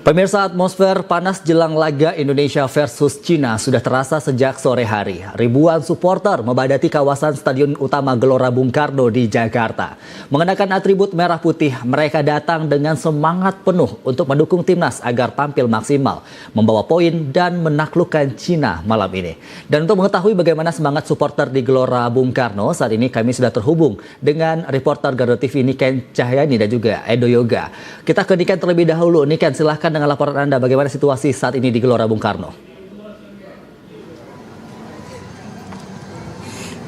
Pemirsa, atmosfer panas jelang laga Indonesia versus Cina sudah terasa sejak sore hari. Ribuan supporter membadati kawasan Stadion Utama Gelora Bung Karno di Jakarta. Mengenakan atribut merah putih, mereka datang dengan semangat penuh untuk mendukung timnas agar tampil maksimal, membawa poin dan menaklukkan Cina malam ini. Dan untuk mengetahui bagaimana semangat supporter di Gelora Bung Karno, saat ini kami sudah terhubung dengan reporter Garuda TV Niken Cahyani dan juga Edo Yoga. Kita ke Niken terlebih dahulu. Niken, silahkan dengan laporan Anda bagaimana situasi saat ini di Gelora Bung Karno.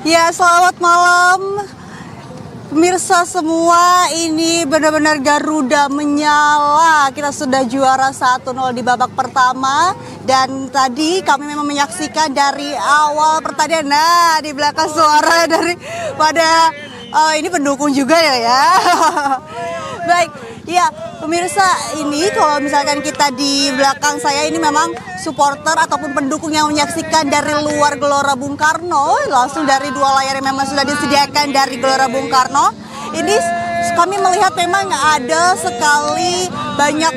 Ya, selamat malam pemirsa semua. Ini benar-benar Garuda menyala. Kita sudah juara 1-0 di babak pertama. Dan tadi kami memang menyaksikan dari awal pertandingan. Nah, di belakang suara daripada ini pendukung juga ya. Baik. Ya, pemirsa, ini kalau misalkan kita di belakang saya ini memang supporter ataupun pendukung yang menyaksikan dari luar Gelora Bung Karno, langsung dari dua layar yang memang sudah disediakan dari Gelora Bung Karno. Ini kami melihat memang ada sekali banyak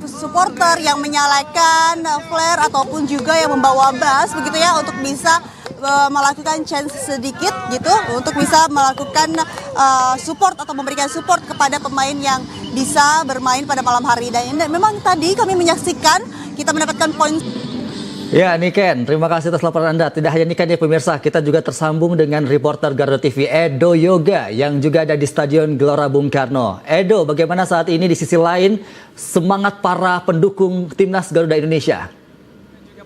supporter yang menyalakan flare ataupun juga yang membawa bass begitu ya, untuk bisa melakukan chance sedikit gitu untuk bisa melakukan support atau memberikan support kepada pemain yang bisa bermain pada malam hari. Dan memang tadi kami menyaksikan kita mendapatkan poin. Ya, Niken, terima kasih atas laporan Anda. Tidak hanya Niken ya pemirsa, kita juga tersambung dengan reporter Garuda TV Edo Yoga yang juga ada di Stadion Gelora Bung Karno. Edo, bagaimana saat ini di sisi lain semangat para pendukung timnas Garuda Indonesia?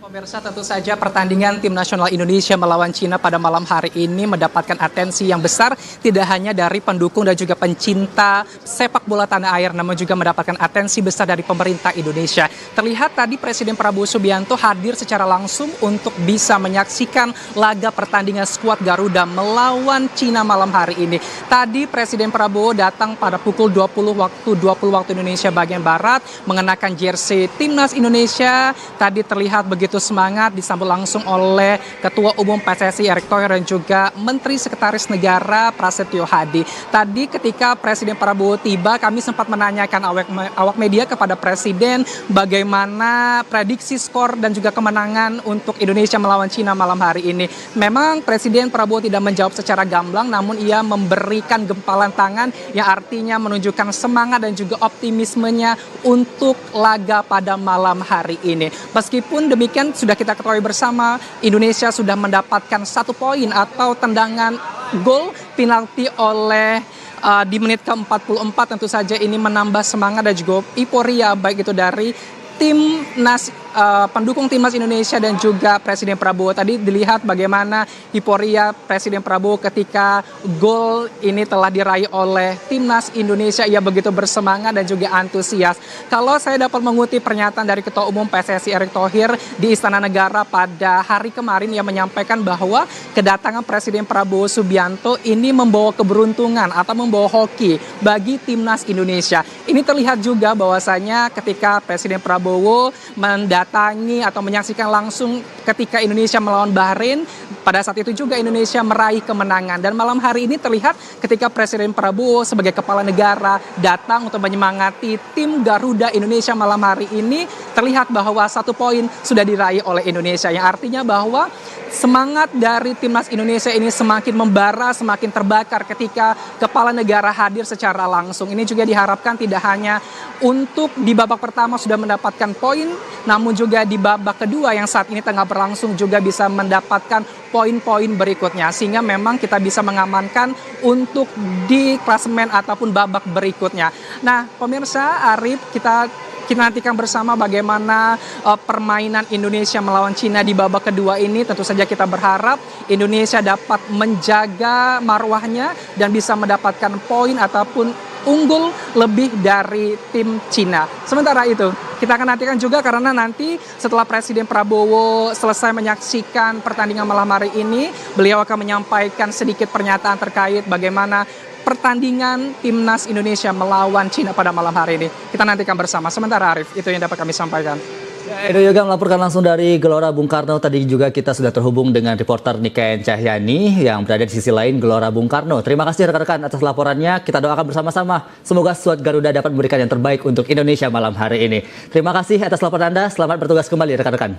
Pemirsa, tentu saja pertandingan tim nasional Indonesia melawan Cina pada malam hari ini mendapatkan atensi yang besar, tidak hanya dari pendukung dan juga pencinta sepak bola tanah air, namun juga mendapatkan atensi besar dari pemerintah Indonesia. Terlihat tadi Presiden Prabowo Subianto hadir secara langsung untuk bisa menyaksikan laga pertandingan skuad Garuda melawan Cina malam hari ini. Tadi Presiden Prabowo datang pada pukul 20 waktu Indonesia bagian Barat, mengenakan jersey timnas Indonesia. Tadi terlihat begitu semangat, disambut langsung oleh Ketua Umum PSSI Erick Thohir dan juga Menteri Sekretaris Negara Prasetyo Hadi. Tadi ketika Presiden Prabowo tiba, kami sempat menanyakan awak media kepada Presiden bagaimana prediksi skor dan juga kemenangan untuk Indonesia melawan Cina malam hari ini. Memang Presiden Prabowo tidak menjawab secara gamblang, namun ia memberikan gempalan tangan yang artinya menunjukkan semangat dan juga optimismenya untuk laga pada malam hari ini. Meskipun demikian, sudah kita ketahui bersama, Indonesia sudah mendapatkan 1 poin atau tendangan gol penalti oleh di menit ke-44. Tentu saja ini menambah semangat dan juga euforia baik itu dari pendukung timnas Indonesia dan juga Presiden Prabowo. Tadi dilihat bagaimana euforia Presiden Prabowo ketika gol ini telah diraih oleh timnas Indonesia. Ia begitu bersemangat dan juga antusias. Kalau saya dapat mengutip pernyataan dari Ketua Umum PSSI Erick Thohir di Istana Negara pada hari kemarin, ia menyampaikan bahwa kedatangan Presiden Prabowo Subianto ini membawa keberuntungan atau membawa hoki bagi timnas Indonesia. Ini terlihat juga bahwasanya ketika Presiden Prabowo mendatangi atau menyaksikan langsung ketika Indonesia melawan Bahrain, pada saat itu juga Indonesia meraih kemenangan. Dan malam hari ini terlihat ketika Presiden Prabowo sebagai kepala negara datang untuk menyemangati tim Garuda Indonesia malam hari ini, terlihat bahwa 1 poin sudah diraih oleh Indonesia, yang artinya bahwa semangat dari timnas Indonesia ini semakin membara, semakin terbakar ketika kepala negara hadir secara langsung. Ini juga diharapkan tidak hanya untuk di babak pertama sudah mendapatkan poin, namun juga di babak kedua yang saat ini tengah berlangsung juga bisa mendapatkan poin-poin berikutnya, sehingga memang kita bisa mengamankan untuk di klasemen ataupun babak berikutnya. Nah, pemirsa, Arif, kita nantikan bersama bagaimana permainan Indonesia melawan Cina di babak kedua ini. Tentu saja kita berharap Indonesia dapat menjaga marwahnya dan bisa mendapatkan poin ataupun unggul lebih dari tim Cina. Sementara itu, kita akan nantikan juga karena nanti setelah Presiden Prabowo selesai menyaksikan pertandingan malam hari ini, beliau akan menyampaikan sedikit pernyataan terkait bagaimana pertandingan timnas Indonesia melawan Cina pada malam hari ini. Kita nantikan bersama. Sementara Arif, itu yang dapat kami sampaikan. Edo Yoga melaporkan langsung dari Gelora Bung Karno. Tadi juga kita sudah terhubung dengan reporter Niken Cahyani yang berada di sisi lain Gelora Bung Karno. Terima kasih rekan-rekan atas laporannya. Kita doakan bersama-sama semoga skuad Garuda dapat memberikan yang terbaik untuk Indonesia malam hari ini. Terima kasih atas laporan Anda. Selamat bertugas kembali rekan-rekan.